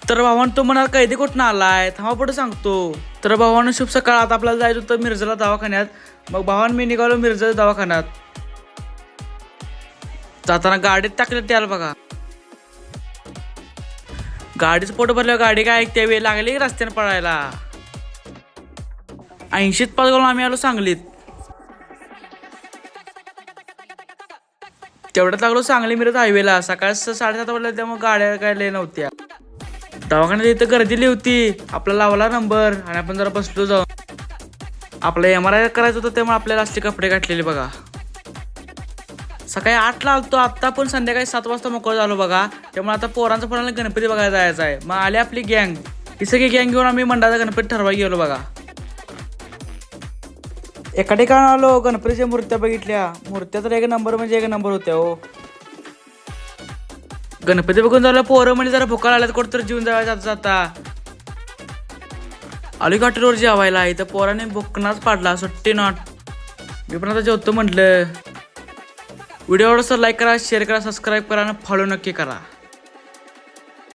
तर भावानं तो म्हणाल कैदी कुठं आलाय, थांबा पुढे सांगतो. तर भावानं शुभ सकाळ. आता आपल्याला जायचं होतं मिरजला दवाखान्यात. मग भावानं मी निघालो मिरजा दवाखान्यात. जाताना गाडीत टाकलं त्याला बघा. गाडीच पोट भरल्यावर गाडी काय ऐकते वेळ लागली रस्त्याने पळायला. 80त पास गेलो आम्ही आलो सांगलीत. तेवढ्यात लागलो सांगली मिरज हायवेला. सकाळी 7:30 वाजल्या त्यामुळे गाड्या काय लय नव्हत्या. दवाखान्यात इथं गर्दी लई होती. आपला लावला नंबर आणि आपण जरा बसलो जाऊन. आपला MRI करायचं होतं त्यामुळे आपल्याला असले कपडे घातलेले बघा. सकाळी 8ला आलतो. आत्ता पण संध्याकाळी 7 वाजता मोकळं झालो बघा. त्यामुळे आता पोरांचा फोन गणपती बघायला जायचं आहे. मग आली आपली गँग. ही सगळी गँग घेऊन आम्ही मंडळाचा गणपती ठरवायला गेलो बघा. एका ठिकाणी आलो. गणपतीच्या मूर्त्या बघितल्या. मूर्त्या तर एक नंबर म्हणजे एक नंबर होत्या हो. गणपती बघून झालं पोरं म्हणजे जरा भुका लागल्यात कुठं तर जीवन जायला जाता. आली हॉटेलवर जेवायला. इथं पोराने भुकनाच पाडला. सुट्टी नॉट. मी पण आता जेवतो म्हटलं. व्हिडिओ आवडला तर लाईक करा, शेअर करा, सबस्क्राईब करा आणि फॉलो नक्की करा.